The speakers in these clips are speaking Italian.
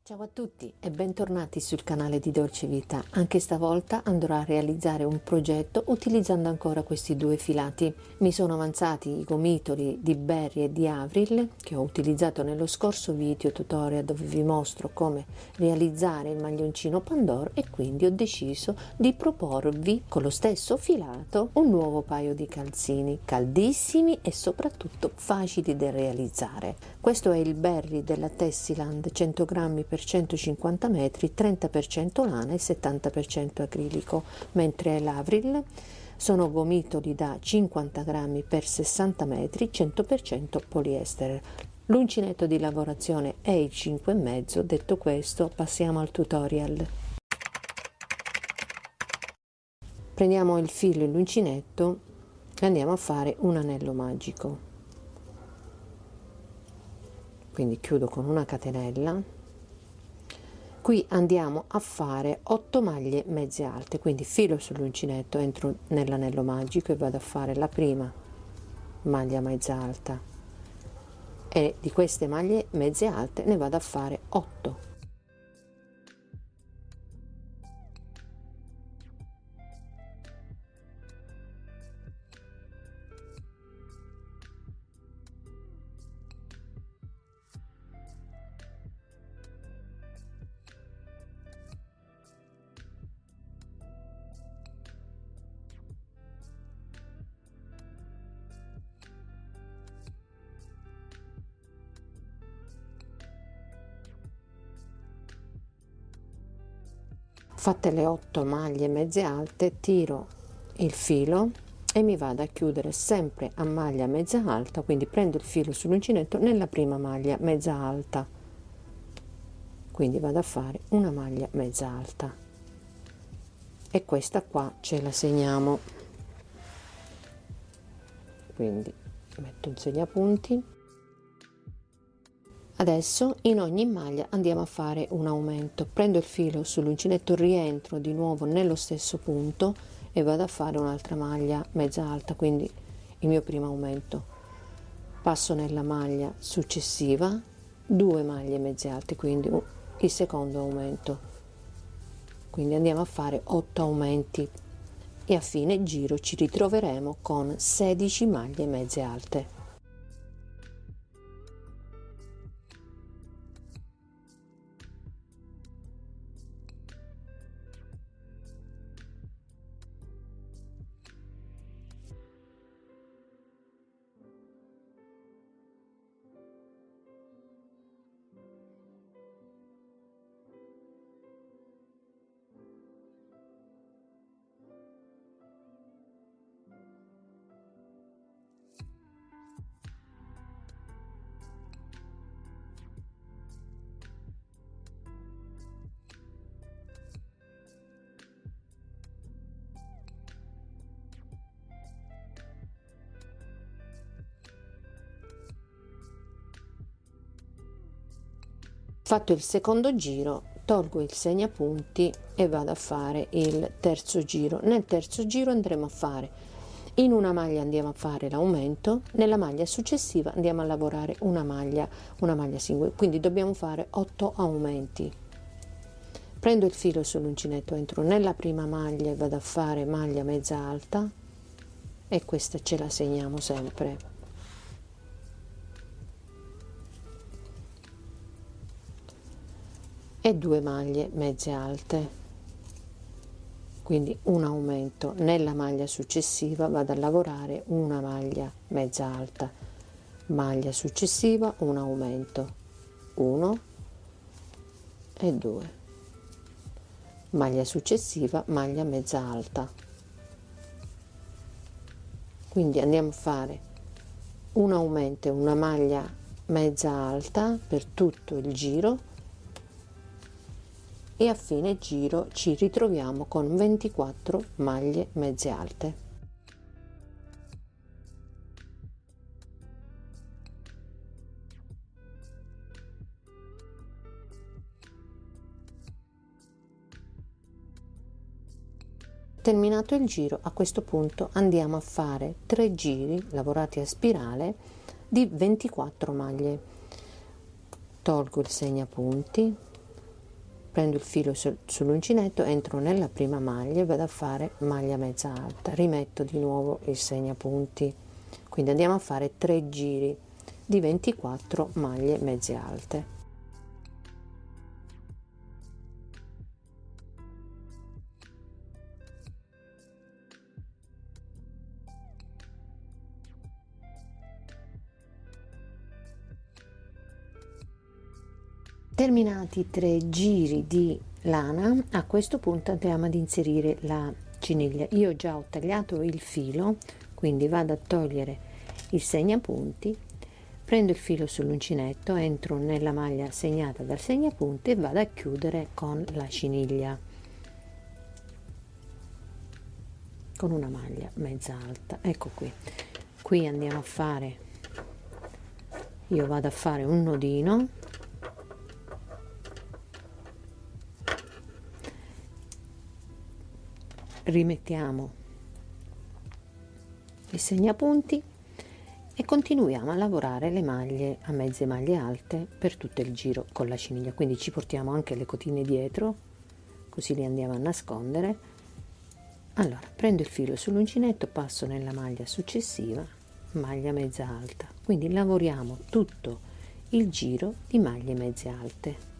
Ciao a tutti e bentornati sul canale di Dolce Vita. Anche stavolta andrò a realizzare un progetto utilizzando ancora questi due filati. Mi sono avanzati i gomitoli di Berry e di Avril che ho utilizzato nello scorso video tutorial dove vi mostro come realizzare il maglioncino Pandoro, e quindi ho deciso di proporvi con lo stesso filato un nuovo paio di calzini caldissimi e soprattutto facili da realizzare. Questo è il Berry della Tessiland 100 grammi per 150 metri, 30% lana e 70% acrilico, mentre l'Avril sono gomitoli da 50 grammi per 60 metri, 100% poliestere. L'uncinetto di lavorazione è il 5,5. Detto questo, passiamo al tutorial. Prendiamo il filo e l'uncinetto e andiamo a fare un anello magico. Quindi chiudo con una catenella. Qui andiamo a fare 8 maglie mezze alte, quindi filo sull'uncinetto, entro nell'anello magico e vado a fare la prima maglia mezza alta, e di queste maglie mezze alte ne vado a fare 8. Fatte le 8 maglie mezze alte, tiro il filo e mi vado a chiudere sempre a maglia mezza alta, quindi prendo il filo sull'uncinetto nella prima maglia mezza alta, quindi vado a fare una maglia mezza alta e questa qua ce la segniamo, quindi metto un segnapunti. Adesso in ogni maglia andiamo a fare un aumento, prendo il filo sull'uncinetto, rientro di nuovo nello stesso punto e vado a fare un'altra maglia mezza alta, quindi il mio primo aumento, passo nella maglia successiva, 2 maglie mezze alte, quindi il secondo aumento, quindi andiamo a fare 8 aumenti e a fine giro ci ritroveremo con 16 maglie mezze alte. Fatto il secondo giro, tolgo il segnapunti e vado a fare il terzo giro. Nel terzo giro andremo a fare, in una maglia andiamo a fare l'aumento, nella maglia successiva andiamo a lavorare una maglia singola, quindi dobbiamo fare 8 aumenti. Prendo il filo sull'uncinetto, entro nella prima maglia e vado a fare maglia mezza alta e questa ce la segniamo sempre. E 2 maglie mezze alte, quindi un aumento. Nella maglia successiva vado a lavorare una maglia mezza alta, maglia successiva un aumento, 1 e 2, maglia successiva maglia mezza alta, quindi andiamo a fare un aumento e una maglia mezza alta per tutto il giro e a fine giro ci ritroviamo con 24 maglie mezze alte. Terminato il giro, a questo punto andiamo a fare 3 giri lavorati a spirale di 24 maglie. Tolgo il segnapunti, prendo il filo sull'uncinetto, entro nella prima maglia e vado a fare maglia mezza alta, rimetto di nuovo il segnapunti, quindi andiamo a fare 3 giri di 24 maglie mezze alte. Terminati 3 giri di lana, a questo punto andiamo ad inserire la ciniglia. Io già ho tagliato il filo, quindi vado a togliere il segnapunti, prendo il filo sull'uncinetto, entro nella maglia segnata dal segnapunti e vado a chiudere con la ciniglia, con una maglia mezza alta. Ecco qui andiamo a fare, io vado a fare un nodino, rimettiamo i segnapunti e continuiamo a lavorare le maglie a mezze maglie alte per tutto il giro con la ciniglia, quindi ci portiamo anche le cotine dietro, così li andiamo a nascondere. Allora prendo il filo sull'uncinetto, passo nella maglia successiva, maglia mezza alta, quindi lavoriamo tutto il giro di maglie mezze alte.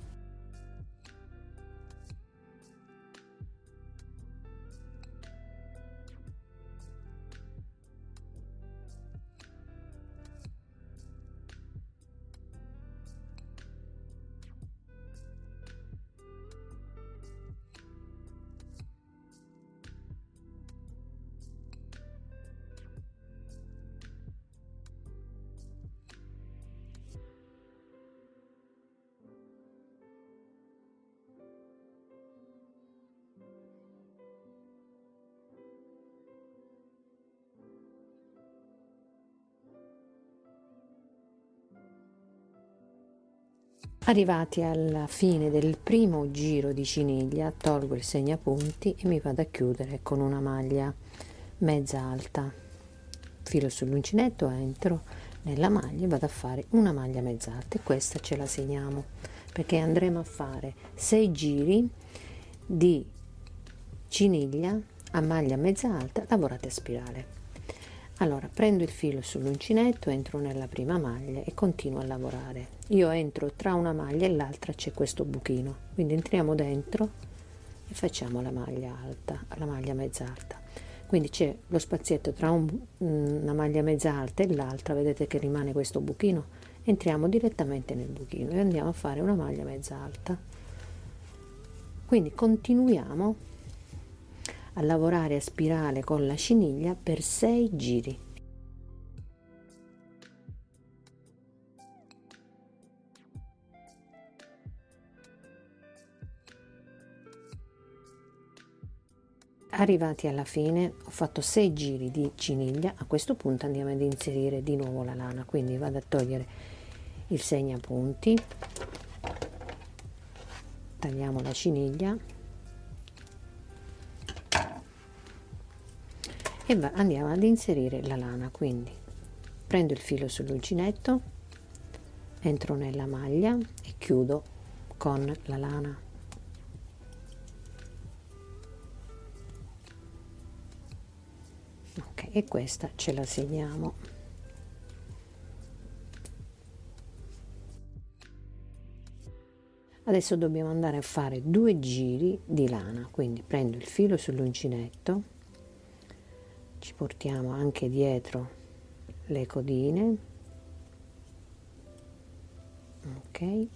Arrivati alla fine del primo giro di ciniglia, tolgo il segnapunti e mi vado a chiudere con una maglia mezza alta, filo sull'uncinetto, entro nella maglia e vado a fare una maglia mezza alta, e questa ce la segniamo perché andremo a fare 6 giri di ciniglia a maglia mezza alta lavorate a spirale. Allora prendo il filo sull'uncinetto, entro nella prima maglia e continuo a lavorare. Io entro tra una maglia e l'altra, c'è questo buchino, quindi entriamo dentro e facciamo la maglia alta, la maglia mezza alta, quindi c'è lo spazietto tra una maglia mezza alta e l'altra, vedete che rimane questo buchino, entriamo direttamente nel buchino e andiamo a fare una maglia mezza alta. Quindi continuiamo a lavorare a spirale con la ciniglia per 6 giri. Arrivati alla fine ho fatto 6 giri di ciniglia, a questo punto andiamo ad inserire di nuovo la lana, quindi vado a togliere il segnapunti, tagliamo la ciniglia e andiamo ad inserire la lana, quindi prendo il filo sull'uncinetto, entro nella maglia e chiudo con la lana. Ok, e questa ce la segniamo. Adesso dobbiamo andare a fare 2 giri di lana, quindi prendo il filo sull'uncinetto, ci portiamo anche dietro le codine, ok,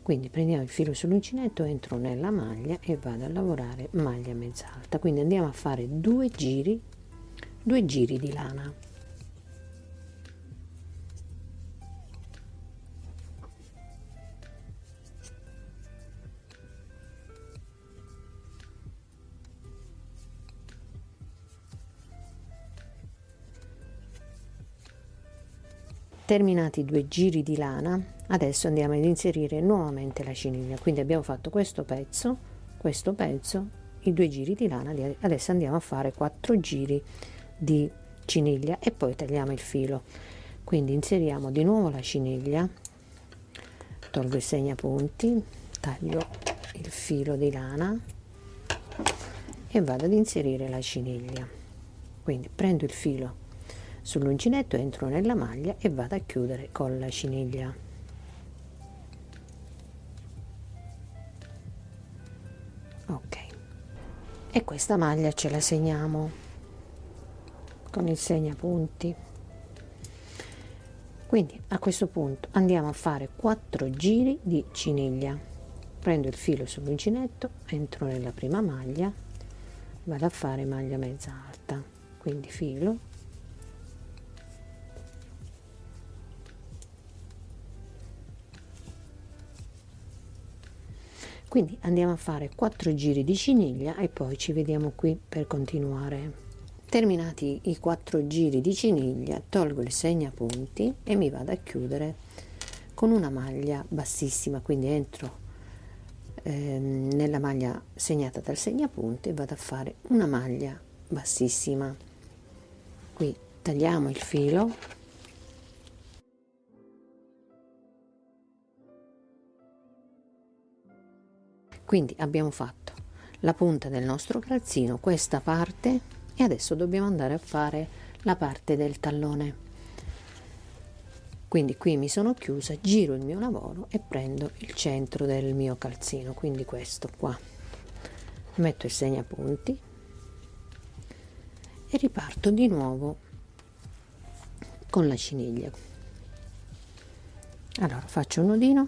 quindi prendiamo il filo sull'uncinetto, entro nella maglia e vado a lavorare maglia mezza alta, quindi andiamo a fare 2 giri di lana. Terminati 2 giri di lana, adesso andiamo ad inserire nuovamente la ciniglia, quindi abbiamo fatto questo pezzo, i 2 giri di lana, adesso andiamo a fare 4 giri di ciniglia e poi tagliamo il filo, quindi inseriamo di nuovo la ciniglia, tolgo il segnapunti, taglio il filo di lana e vado ad inserire la ciniglia. Quindi prendo il filo sull'uncinetto, entro nella maglia e vado a chiudere con la ciniglia. Ok, e questa maglia ce la segniamo con il segnapunti. Quindi a questo punto andiamo a fare 4 giri di ciniglia. Prendo il filo sull'uncinetto, entro nella prima maglia, vado a fare maglia mezza alta, quindi filo, quindi andiamo a fare 4 giri di ciniglia e poi ci vediamo qui per continuare. Terminati i 4 giri di ciniglia, tolgo il segnapunti e mi vado a chiudere con una maglia bassissima, quindi entro nella maglia segnata dal segnapunti e vado a fare una maglia bassissima. Qui tagliamo il filo, quindi abbiamo fatto la punta del nostro calzino, questa parte, e adesso dobbiamo andare a fare la parte del tallone. Quindi qui mi sono chiusa, giro il mio lavoro e prendo il centro del mio calzino, quindi questo qua, metto il segnapunti e riparto di nuovo con la ciniglia. Allora faccio un nodino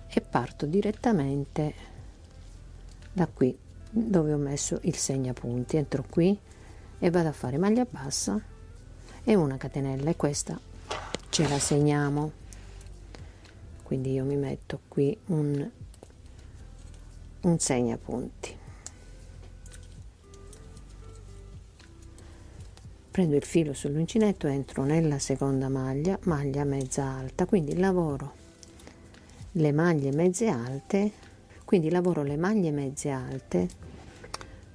e parto direttamente da qui dove ho messo il segnapunti, entro qui e vado a fare maglia bassa e una catenella, e questa ce la segniamo. Quindi io mi metto qui un segnapunti, prendo il filo sull'uncinetto, entro nella seconda maglia, maglia mezza alta, quindi lavoro le maglie mezze alte, quindi lavoro le maglie mezze alte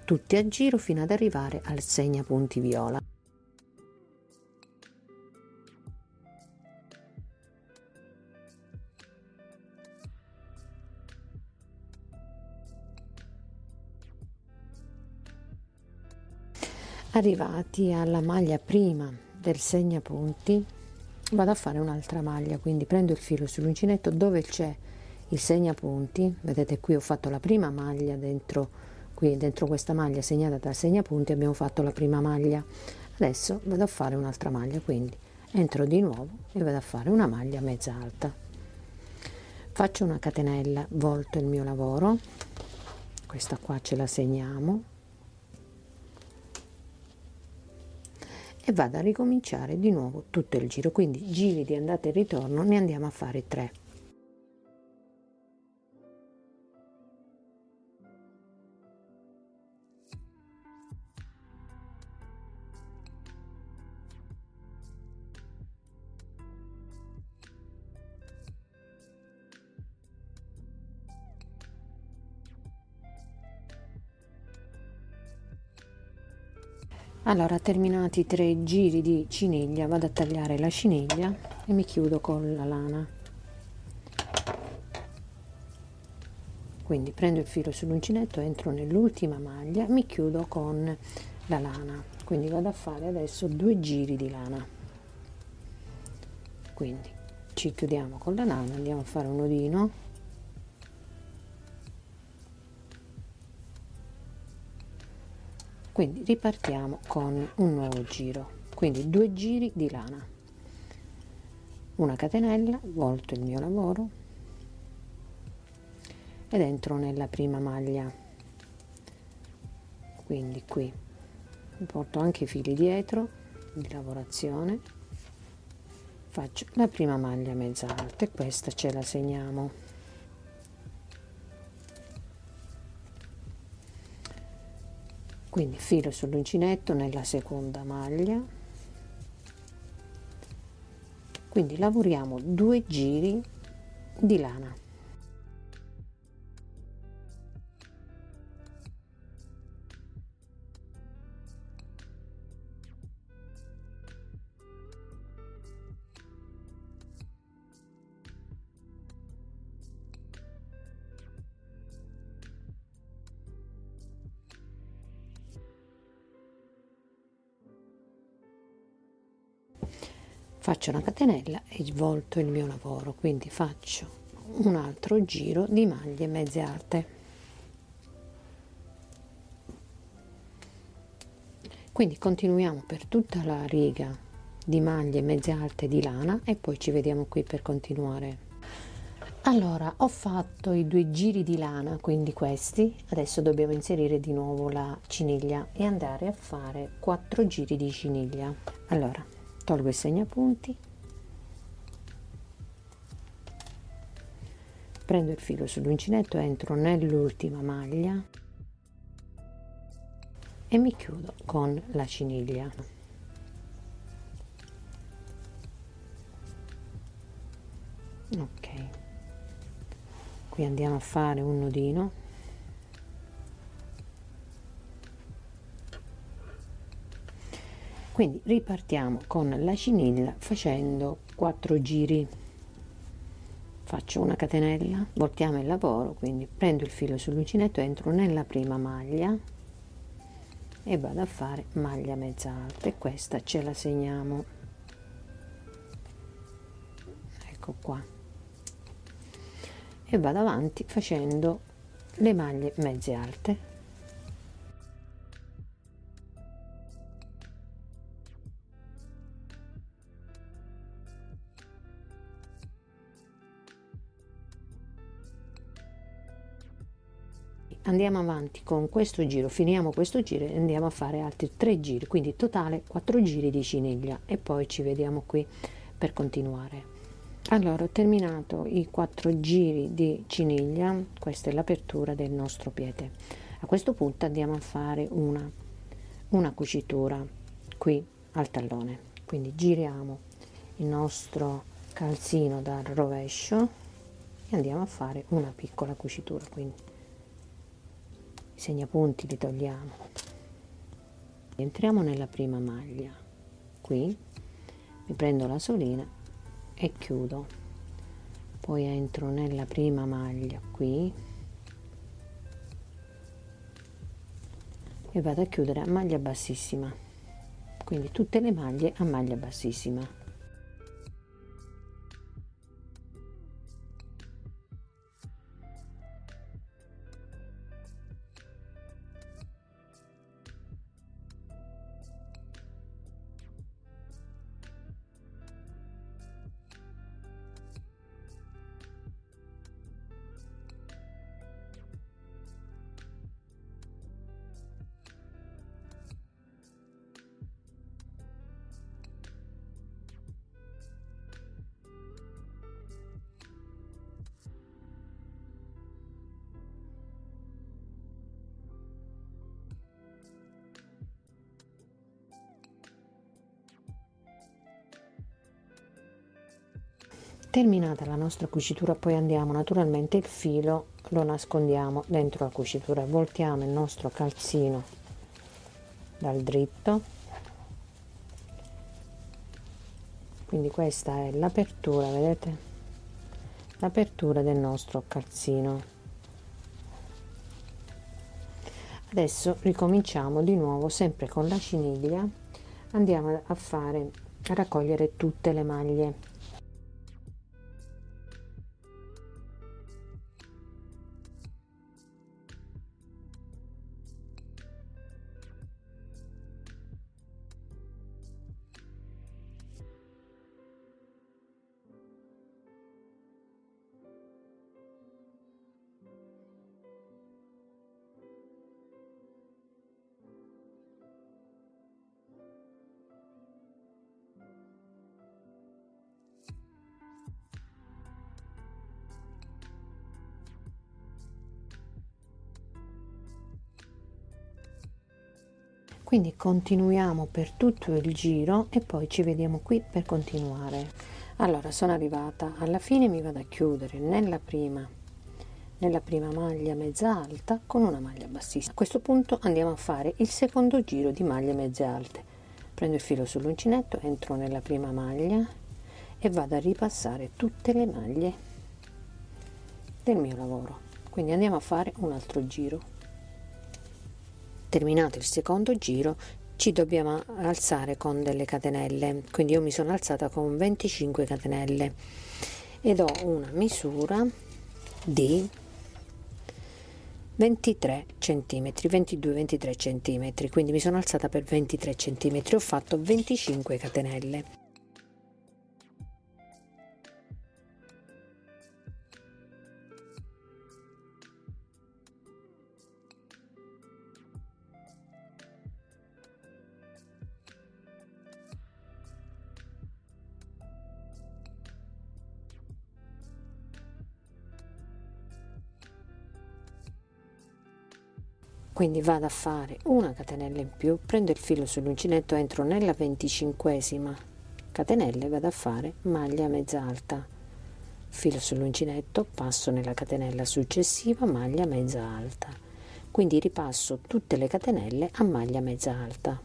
tutte a giro fino ad arrivare al segnapunti viola. Arrivati alla maglia prima del segnapunti vado a fare un'altra maglia, quindi prendo il filo sull'uncinetto dove c'è il segnapunti, vedete qui ho fatto la prima maglia dentro, qui dentro questa maglia segnata dal segnapunti abbiamo fatto la prima maglia. Adesso vado a fare un'altra maglia, quindi entro di nuovo e vado a fare una maglia mezza alta, faccio una catenella, volto il mio lavoro, questa qua ce la segniamo e vado a ricominciare di nuovo tutto il giro, quindi giri di andata e ritorno ne andiamo a fare 3. Allora, terminati i 3 giri di ciniglia, vado a tagliare la ciniglia e mi chiudo con la lana. Quindi prendo il filo sull'uncinetto, entro nell'ultima maglia, mi chiudo con la lana. Quindi vado a fare adesso 2 giri di lana. Quindi ci chiudiamo con la lana, andiamo a fare un nodino. Quindi ripartiamo con un nuovo giro, quindi 2 giri di lana, una catenella, volto il mio lavoro ed entro nella prima maglia, quindi qui mi porto anche i fili dietro di lavorazione, faccio la prima maglia mezza alta e questa ce la segniamo. Quindi filo sull'uncinetto nella seconda maglia, quindi lavoriamo 2 giri di lana. faccio una catenella e svolto il mio lavoro, quindi faccio un altro giro di maglie mezze alte. Quindi continuiamo per tutta la riga di maglie mezze alte di lana e poi ci vediamo qui per continuare. Allora, ho fatto i 2 giri di lana, quindi questi, adesso dobbiamo inserire di nuovo la ciniglia e andare a fare 4 giri di ciniglia. Allora, tolgo il segnapunti, prendo il filo sull'uncinetto, entro nell'ultima maglia e mi chiudo con la ciniglia. Ok, qui andiamo a fare un nodino, quindi ripartiamo con la ciniglia facendo 4 giri. Faccio una catenella, voltiamo il lavoro, quindi prendo il filo sull'uncinetto, entro nella prima maglia e vado a fare maglia mezza alta e questa ce la segniamo, ecco qua, e vado avanti facendo le maglie mezze alte. Andiamo avanti con questo giro, finiamo questo giro e andiamo a fare altri 3 giri, quindi totale 4 giri di ciniglia e poi ci vediamo qui per continuare. Allora, ho terminato i 4 giri di ciniglia, questa è l'apertura del nostro piede. A questo punto andiamo a fare una cucitura qui al tallone, quindi giriamo il nostro calzino dal rovescio e andiamo a fare una piccola cucitura, quindi i segnapunti li togliamo, entriamo nella prima maglia, qui mi prendo la solina e chiudo, poi entro nella prima maglia qui e vado a chiudere a maglia bassissima, quindi tutte le maglie a maglia bassissima. Terminata la nostra cucitura, poi andiamo naturalmente il filo lo nascondiamo dentro la cucitura, voltiamo il nostro calzino dal dritto, quindi questa è l'apertura, vedete, l'apertura del nostro calzino. Adesso ricominciamo di nuovo sempre con la ciniglia, andiamo a raccogliere tutte le maglie. Quindi continuiamo per tutto il giro e poi ci vediamo qui per continuare. Allora, sono arrivata alla fine, mi vado a chiudere nella prima maglia mezza alta con una maglia bassissima. A questo punto andiamo a fare il secondo giro di maglie mezze alte. Prendo il filo sull'uncinetto, entro nella prima maglia e vado a ripassare tutte le maglie del mio lavoro. Quindi andiamo a fare un altro giro. Terminato il secondo giro ci dobbiamo alzare con delle catenelle, quindi io mi sono alzata con 25 catenelle ed ho una misura di 23 centimetri, 22-23 centimetri, quindi mi sono alzata per 23 centimetri, ho fatto 25 catenelle. Quindi vado a fare una catenella in più, prendo il filo sull'uncinetto, entro nella 25esima catenella e vado a fare maglia mezza alta, filo sull'uncinetto, passo nella catenella successiva, maglia mezza alta, quindi ripasso tutte le catenelle a maglia mezza alta.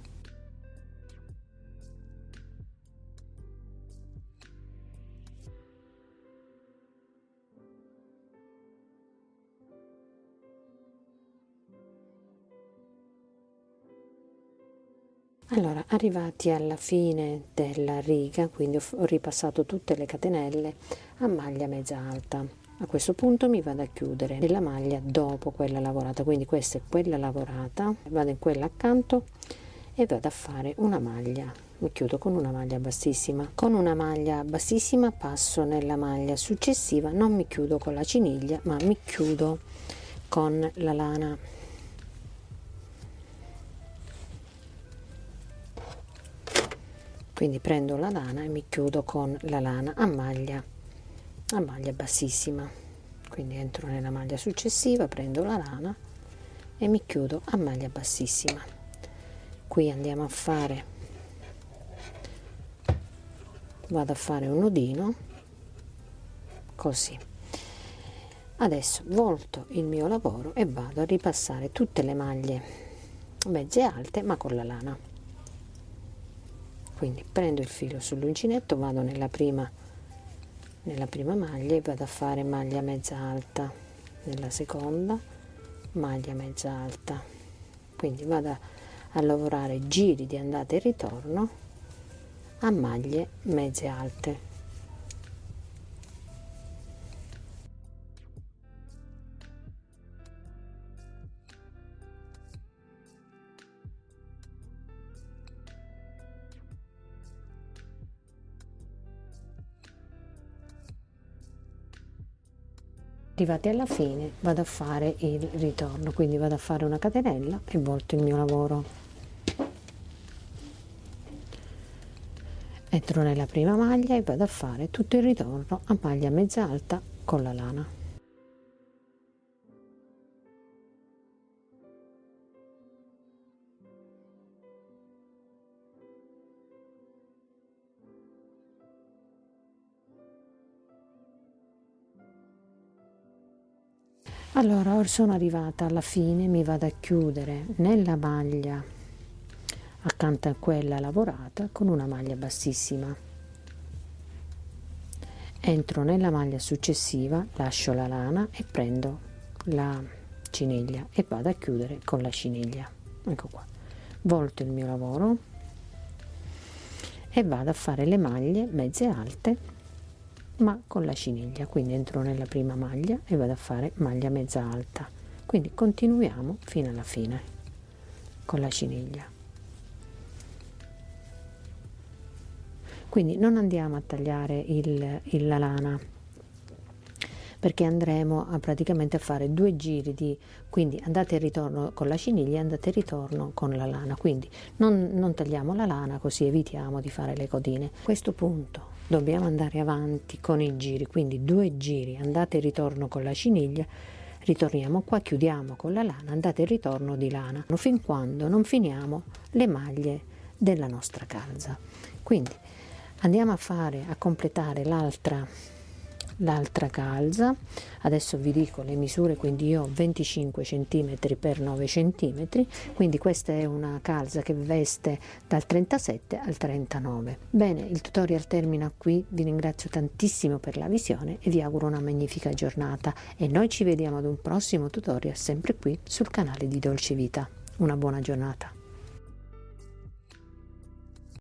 Allora, arrivati alla fine della riga, quindi ho ripassato tutte le catenelle a maglia mezza alta. A questo punto mi vado a chiudere nella maglia dopo quella lavorata, quindi questa è quella lavorata, vado in quella accanto e vado a fare una maglia. Mi chiudo con una maglia bassissima. Con una maglia bassissima passo nella maglia successiva, non mi chiudo con la ciniglia, ma mi chiudo con la lana. Quindi prendo la lana e mi chiudo con la lana a maglia bassissima, quindi entro nella maglia successiva, prendo la lana e mi chiudo a maglia bassissima. Qui andiamo a fare, vado a fare un nodino così. Adesso volto il mio lavoro e vado a ripassare tutte le maglie mezze alte ma con la lana. Quindi prendo il filo sull'uncinetto, vado nella prima maglia e vado a fare maglia mezza alta, nella seconda maglia mezza alta, quindi vado a lavorare giri di andata e ritorno a maglie mezze alte. Arrivati alla fine vado a fare il ritorno, quindi vado a fare una catenella e volto il mio lavoro. Entro nella prima maglia e vado a fare tutto il ritorno a maglia mezza alta con la lana. Allora, ora sono arrivata alla fine, mi vado a chiudere nella maglia accanto a quella lavorata con una maglia bassissima. Entro nella maglia successiva, lascio la lana e prendo la ciniglia e vado a chiudere con la ciniglia. Ecco qua. Volto il mio lavoro e vado a fare le maglie mezze alte ma con la ciniglia, quindi entro nella prima maglia e vado a fare maglia mezza alta, quindi continuiamo fino alla fine con la ciniglia. Quindi non andiamo a tagliare la lana, perché andremo praticamente a fare due giri di, quindi andate e ritorno con la ciniglia e andate e ritorno con la lana, quindi non tagliamo la lana, così evitiamo di fare le codine. A questo punto dobbiamo andare avanti con i giri, quindi due giri andate e ritorno con la ciniglia, ritorniamo qua, chiudiamo con la lana, andate e ritorno di lana fin quando non finiamo le maglie della nostra calza. Quindi andiamo a completare l'altra calza. Adesso vi dico le misure, quindi io ho 25 cm per 9 cm, quindi questa è una calza che veste dal 37 al 39. Bene, il tutorial termina qui, vi ringrazio tantissimo per la visione e vi auguro una magnifica giornata e noi ci vediamo ad un prossimo tutorial sempre qui sul canale di Dolce Vita. Una buona giornata.